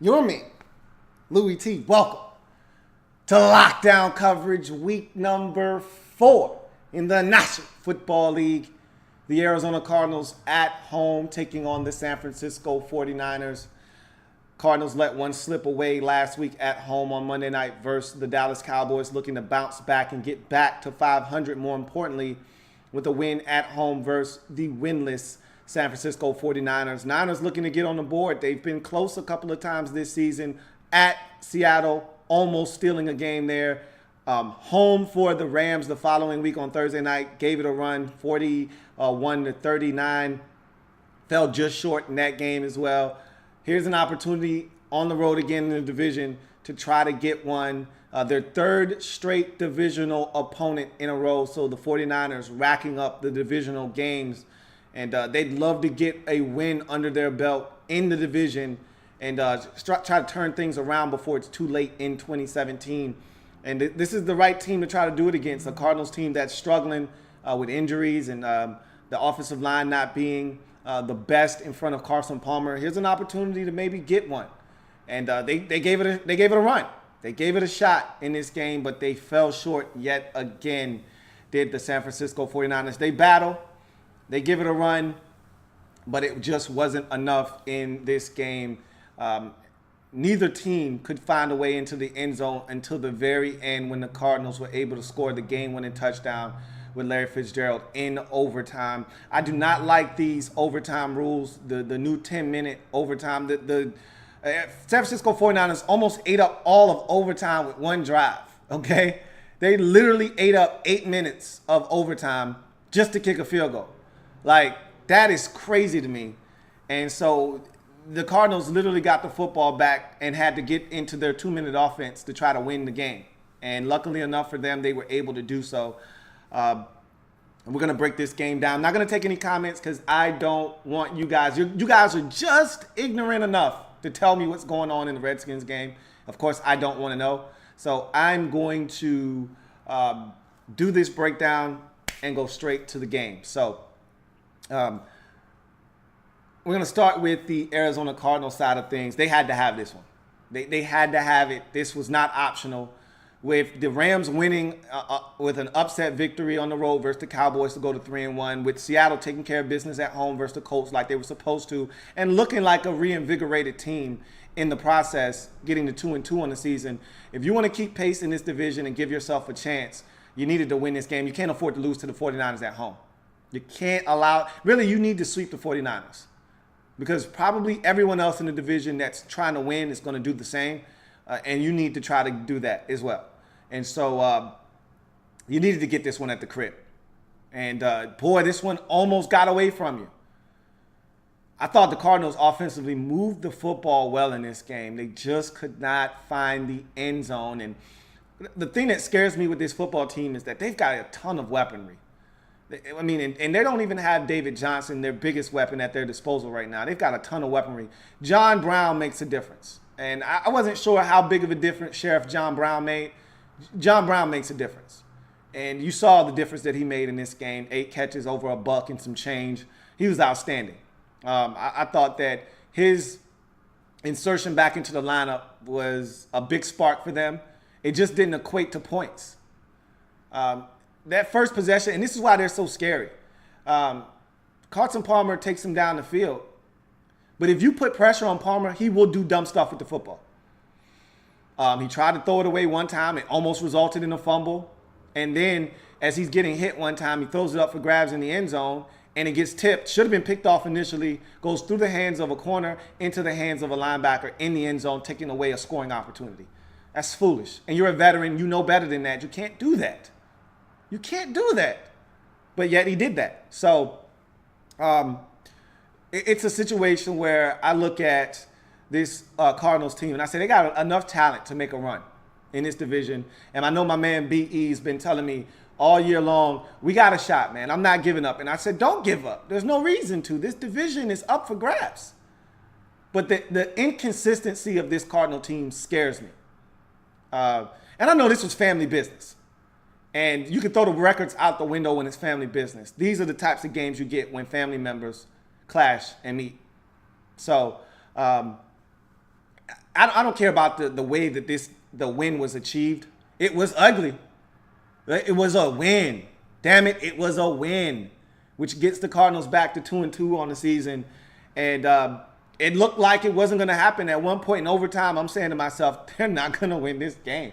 Your man, Louie T. Welcome to Lockdown Coverage, week number 4 in the National Football League. The Arizona Cardinals at home taking on the San Francisco 49ers. Cardinals let one slip away last week at home on Monday night versus the Dallas Cowboys, looking to bounce back and get back to 500, more importantly, with a win at home versus the winless San Francisco 49ers. Niners looking to get on the board. They've been close a couple of times this season at Seattle, almost stealing a game there. Home for the Rams the following week on Thursday night. Gave it a run, 41-39. Fell just short in that game as well. Here's an opportunity on the road again in the division to try to get one. Their third straight divisional opponent in a row. So the 49ers racking up the divisional games. And they'd love to get a win under their belt in the division and try to turn things around before it's too late in 2017. And this is the right team to try to do it against. A Cardinals team that's struggling with injuries and the offensive line not being the best in front of Carson Palmer. Here's an opportunity to maybe get one. And they gave it a run. They gave it a shot in this game, but they fell short yet again, did the San Francisco 49ers. They battle. They give it a run, but it just wasn't enough in this game. Neither team could find a way into the end zone until the very end when the Cardinals were able to score the game-winning touchdown with Larry Fitzgerald in overtime. I do not like these overtime rules, the new 10-minute overtime. The San Francisco 49ers almost ate up all of overtime with one drive, okay? They literally ate up 8 minutes of overtime just to kick a field goal. Like, that is crazy to me. And so the Cardinals literally got the football back and had to get into their 2-minute offense to try to win the game. And luckily enough for them, they were able to do so. We're going to break this game down. I'm not going to take any comments because I don't want you guys. You guys are just ignorant enough to tell me what's going on in the Redskins game. Of course, I don't want to know. So I'm going to do this breakdown and go straight to the game. So we're going to start with the Arizona Cardinals side of things. They had to have this one. They had to have it. This was not optional. With the Rams winning with an upset victory on the road versus the Cowboys to go to 3-1, with Seattle taking care of business at home versus the Colts like they were supposed to, and looking like a reinvigorated team in the process, getting to 2-2 on the season. If you want to keep pace in this division and give yourself a chance, you needed to win this game. You can't afford to lose to the 49ers at home. You can't allow – really, you need to sweep the 49ers because probably everyone else in the division that's trying to win is going to do the same, and you need to try to do that as well. And so you needed to get this one at the crib. And, boy, this one almost got away from you. I thought the Cardinals offensively moved the football well in this game. They just could not find the end zone. And the thing that scares me with this football team is that they've got a ton of weaponry. I mean, and they don't even have David Johnson, their biggest weapon, at their disposal right now. They've got a ton of weaponry. John Brown makes a difference. And I wasn't sure how big of a difference Sheriff John Brown made. John Brown makes a difference. And you saw the difference that he made in this game. 8 catches, over $1 and some change. He was outstanding. I thought that his insertion back into the lineup was a big spark for them. It just didn't equate to points. That first possession, and this is why they're so scary. Carson Palmer takes him down the field. But if you put pressure on Palmer, he will do dumb stuff with the football. He tried to throw it away one time. It almost resulted in a fumble. And then as he's getting hit one time, he throws it up for grabs in the end zone, and it gets tipped. Should have been picked off initially, goes through the hands of a corner into the hands of a linebacker in the end zone, taking away a scoring opportunity. That's foolish. And you're a veteran. You know better than that. You can't do that. You can't do that. But yet he did that. So it's a situation where I look at this Cardinals team, and I say they got enough talent to make a run in this division. And I know my man B.E.'s been telling me all year long, we got a shot, man. I'm not giving up. And I said, don't give up. There's no reason to. This division is up for grabs. But the inconsistency of this Cardinal team scares me. And I know this was family business. And you can throw the records out the window when it's family business. These are the types of games you get when family members clash and meet. So I don't care about the way that the win was achieved. It was ugly. It was a win. Damn it, it was a win, which gets the Cardinals back to 2-2 on the season. And it looked like it wasn't going to happen. At one point in overtime, I'm saying to myself, they're not going to win this game.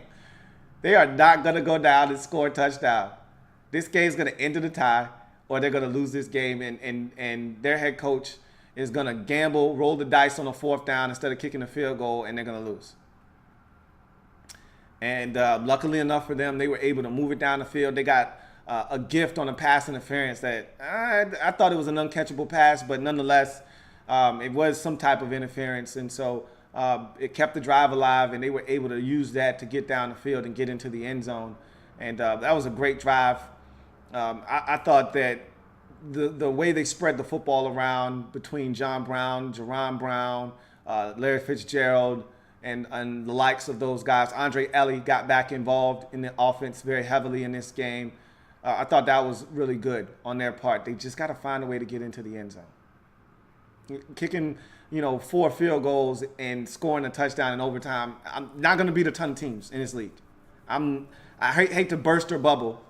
They are not going to go down and score a touchdown. This game's going to end in a tie, or they're going to lose this game. And their head coach is going to gamble, roll the dice on a fourth down instead of kicking a field goal, and they're going to lose. And luckily enough for them, they were able to move it down the field. They got a gift on a pass interference that I thought it was an uncatchable pass, but nonetheless, it was some type of interference. And so it kept the drive alive, and they were able to use that to get down the field and get into the end zone. And that was a great drive. I thought that the way they spread the football around between John Brown, Jerron Brown, Larry Fitzgerald, and the likes of those guys. Andre L.A.B got back involved in the offense very heavily in this game. I thought that was really good on their part. They just got to find a way to get into the end zone. Kicking, 4 field goals and scoring a touchdown in overtime, I'm not going to beat a ton of teams in this league. I hate to burst their bubble,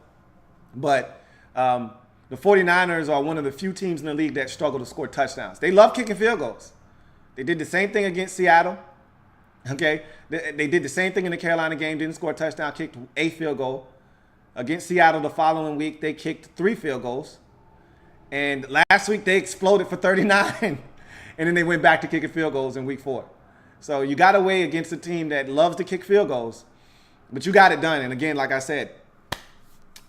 but the 49ers are one of the few teams in the league that struggle to score touchdowns. They love kicking field goals. They did the same thing against Seattle. Okay, they did the same thing in the Carolina game, didn't score a touchdown, kicked a field goal. Against Seattle the following week, they kicked 3 field goals. And last week, they exploded for 39. And then they went back to kicking field goals in week 4. So you got away against a team that loves to kick field goals, but you got it done. And again, like I said,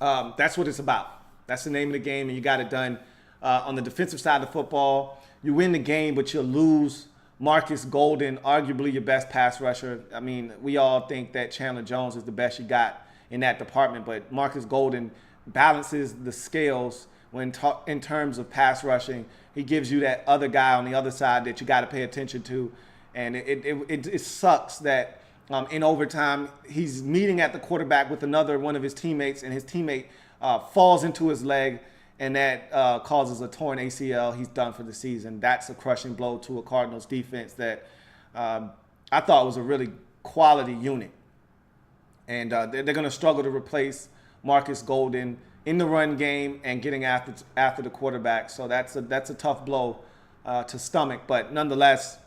that's what it's about. That's the name of the game, and you got it done. On the defensive side of the football, you win the game, but you lose Marcus Golden, arguably your best pass rusher. I mean, we all think that Chandler Jones is the best you got in that department, but Marcus Golden balances the scales in terms of pass rushing. He gives you that other guy on the other side that you got to pay attention to, and it sucks that in overtime he's meeting at the quarterback with another one of his teammates, and his teammate falls into his leg, and that causes a torn ACL. He's done for the season. That's a crushing blow to a Cardinals defense that I thought was a really quality unit. And they're going to struggle to replace Marcus Golden in the run game and getting after the quarterback. So that's a tough blow to stomach. But nonetheless,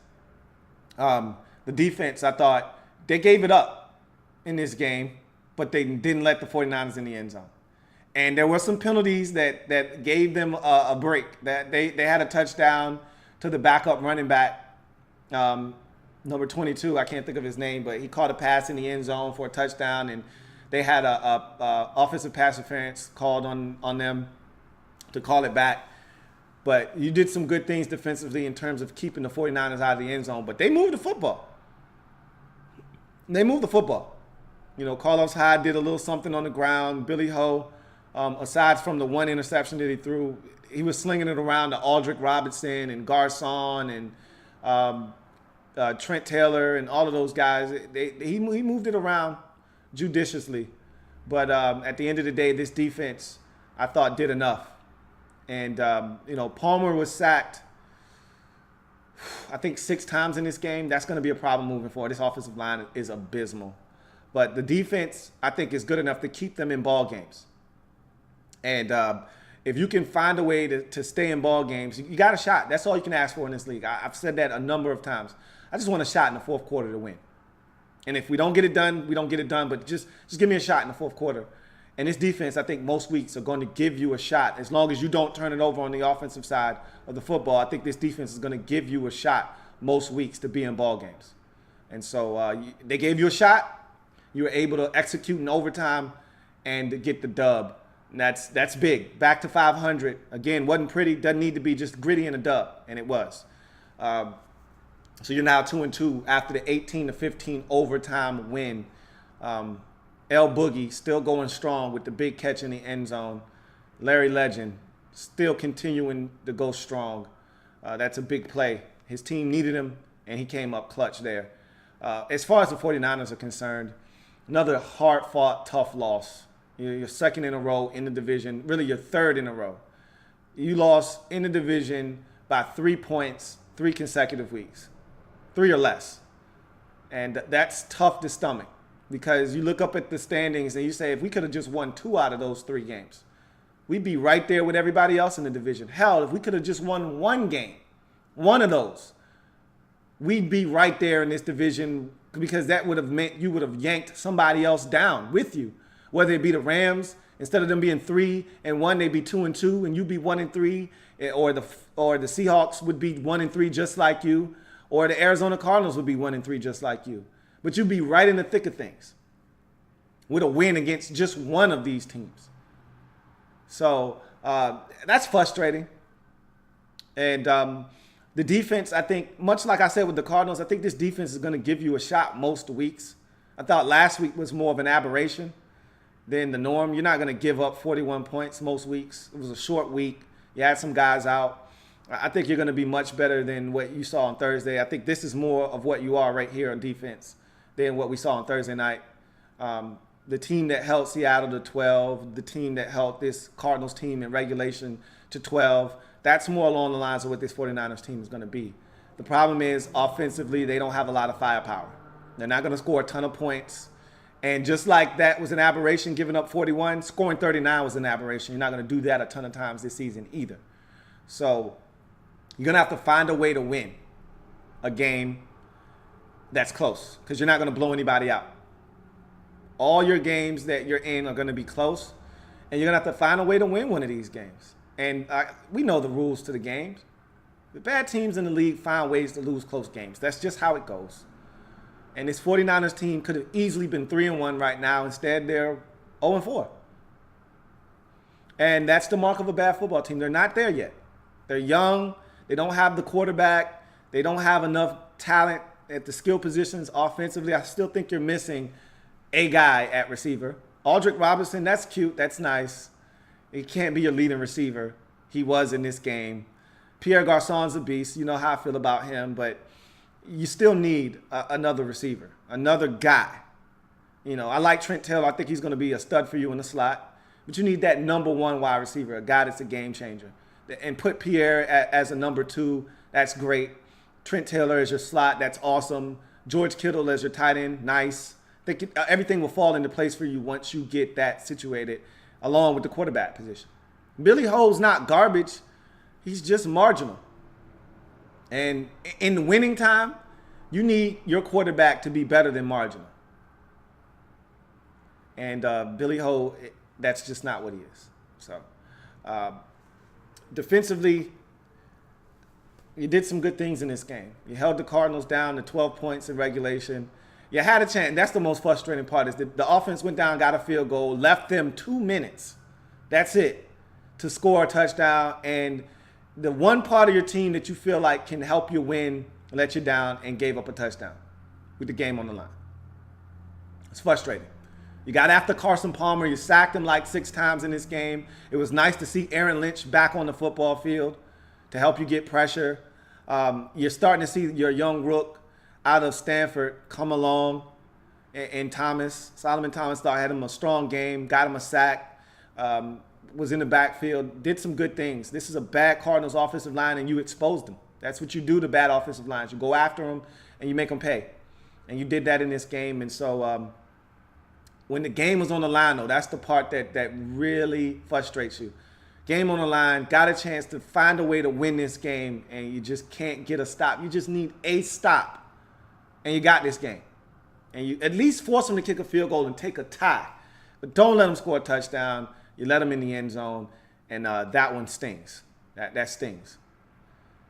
the defense, I thought, they gave it up in this game, but they didn't let the 49ers in the end zone. And there were some penalties that gave them a break. That they had a touchdown to the backup running back, number 22. I can't think of his name, but he caught a pass in the end zone for a touchdown, and they had a offensive pass interference called on them to call it back. But you did some good things defensively in terms of keeping the 49ers out of the end zone. But they moved the football. Carlos Hyde did a little something on the ground. Billy Ho, aside from the one interception that he threw, he was slinging it around to Aldrick Robinson and Garcon and Trent Taylor and all of those guys. He moved it around judiciously. But at the end of the day, this defense, I thought, did enough. And, Palmer was sacked, I think, 6 times in this game. That's going to be a problem moving forward. This offensive line is abysmal. But the defense, I think, is good enough to keep them in ball games. And if you can find a way to stay in ball games, you got a shot. That's all you can ask for in this league. I've said that a number of times. I just want a shot in the fourth quarter to win. And if we don't get it done, we don't get it done. But just give me a shot in the fourth quarter. And this defense, I think most weeks are going to give you a shot. As long as you don't turn it over on the offensive side of the football, I think this defense is going to give you a shot most weeks to be in ball games. And so they gave you a shot. You were able to execute in overtime and to get the dub. And that's big. Back to 500. Again, wasn't pretty. Doesn't need to be, just gritty and a dub. And it was. So you're now 2-2 after the 18-15 overtime win. L Boogie still going strong with the big catch in the end zone. Larry Legend still continuing to go strong. That's a big play. His team needed him, and he came up clutch there. As far as the 49ers are concerned, another hard-fought, tough loss. You're second in a row in the division, really your third in a row. You lost in the division by 3 points, 3 consecutive weeks, 3 or less. And that's tough to stomach because you look up at the standings and you say, if we could have just won 2 out of those 3 games, we'd be right there with everybody else in the division. Hell, if we could have just won 1 game, one of those, we'd be right there in this division because that would have meant you would have yanked somebody else down with you. Whether it be the Rams, instead of them being 3-1, they'd be 2-2, and you'd be 1-3, or the Seahawks would be 1-3 just like you, or the Arizona Cardinals would be 1-3 just like you. But you'd be right in the thick of things with a win against just one of these teams. So that's frustrating. And the defense, I think, much like I said with the Cardinals, I think this defense is going to give you a shot most weeks. I thought last week was more of an aberration than the norm. You're not going to give up 41 points most weeks. It was a short week. You had some guys out. I think you're going to be much better than what you saw on Thursday. I think this is more of what you are right here on defense than what we saw on Thursday night. The team that held Seattle to 12, the team that held this Cardinals team in regulation to 12, that's more along the lines of what this 49ers team is going to be. The problem is offensively, they don't have a lot of firepower. They're not going to score a ton of points. And just like that was an aberration, giving up 41, scoring 39 was an aberration. You're not going to do that a ton of times this season either. So you're going to have to find a way to win a game that's close because you're not going to blow anybody out. All your games that you're in are going to be close, and you're going to have to find a way to win one of these games. And we know the rules to the games. The bad teams in the league find ways to lose close games. That's just how it goes. And this 49ers team could have easily been 3-1 right now. Instead, they're 0-4. And that's the mark of a bad football team. They're not there yet. They're young. They don't have the quarterback. They don't have enough talent at the skill positions offensively. I still think you're missing a guy at receiver. Aldrick Robinson, that's cute. That's nice. He can't be your leading receiver. He was in this game. Pierre Garçon's a beast. You know how I feel about him, but you still need another receiver, another guy. You know, I like Trent Taylor. I think he's going to be a stud for you in the slot. But you need that number 1 wide receiver, a guy that's a game changer. And put Pierre as a number 2. That's great. Trent Taylor as your slot. That's awesome. George Kittle as your tight end. Nice. Everything will fall into place for you once you get that situated, along with the quarterback position. Billy Ho's not garbage. He's just marginal. And in the winning time, you need your quarterback to be better than marginal. And Billy Ho, that's just not what he is. So defensively, you did some good things in this game. You held the Cardinals down to 12 points in regulation. You had a chance. That's the most frustrating part is the offense went down, got a field goal, left them 2 minutes. That's it to score a touchdown. And the one part of your team that you feel like can help you win let you down and gave up a touchdown with the game on the line. It's frustrating. You got after Carson Palmer. You sacked him like 6 times in this game. It was nice to see Aaron Lynch back on the football field to help you get pressure. You're starting to see your young rook out of Stanford come along, and Solomon Thomas had him a strong game, got him a sack, was in the backfield, did some good things. This is a bad Cardinals offensive line, and you exposed them. That's what you do to bad offensive lines. You go after them, and you make them pay. And you did that in this game. And so when the game was on the line, though, that's the part that really frustrates you. Game on the line, got a chance to find a way to win this game, and you just can't get a stop. You just need a stop. And you got this game. And you at least force them to kick a field goal and take a tie. But don't let them score a touchdown. You let them in the end zone. And that one stings. That stings.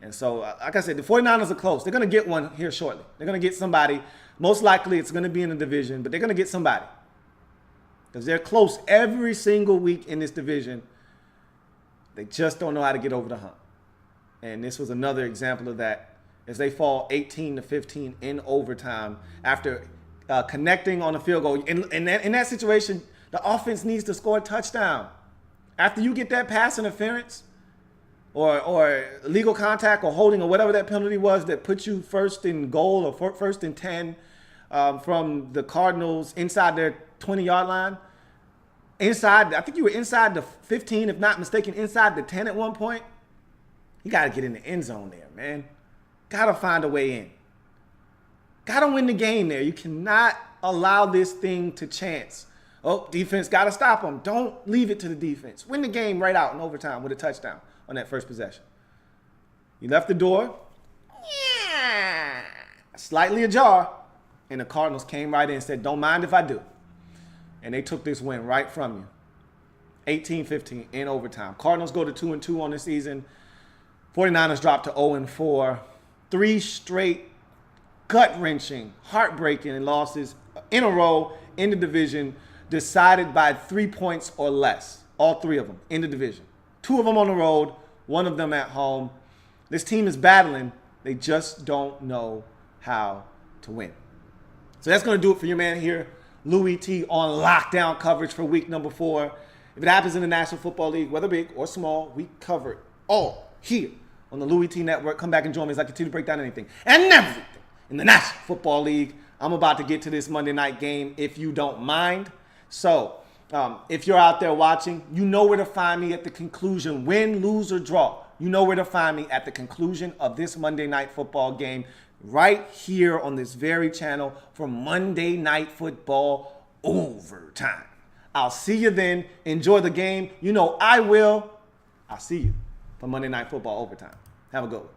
And so, like I said, the 49ers are close. They're going to get one here shortly. They're going to get somebody. Most likely it's going to be in the division. But they're going to get somebody. Because they're close every single week in this division. They just don't know how to get over the hump. And this was another example of that. As they fall 18-15 in overtime after connecting on a field goal. In that situation, the offense needs to score a touchdown. After you get that pass interference or illegal contact or holding or whatever that penalty was that put you first in goal or first and 10 from the Cardinals inside their 20-yard line. I think you were inside the 15, if not mistaken, inside the 10 at one point. You got to get in the end zone there, man. Got to find a way in. Got to win the game there. You cannot allow this thing to chance. Oh, defense got to stop them. Don't leave it to the defense. Win the game right out in overtime with a touchdown on that first possession. You left the door slightly ajar, and the Cardinals came right in and said, don't mind if I do. And they took this win right from you. 18-15 in overtime. Cardinals go to 2-2 on the season. 49ers drop to 0-4. 3 straight gut-wrenching, heartbreaking losses in a row in the division, decided by 3 points or less. All 3 of them in the division. 2 of them on the road, 1 of them at home. This team is battling. They just don't know how to win. So that's going to do it for your man here, Louie T, on lockdown coverage for week number 4. If it happens in the National Football League, whether big or small, we cover it all here on the Louie T Network. Come back and join me as I continue to break down anything and everything in the National Football League. I'm about to get to this Monday night game if you don't mind. So if you're out there watching, you know where to find me at the conclusion, win, lose, or draw. You know where to find me at the conclusion of this Monday Night Football game right here on this very channel for Monday Night Football Overtime. I'll see you then. Enjoy the game. You know I will. I'll see you for Monday Night Football Overtime. Have a good one.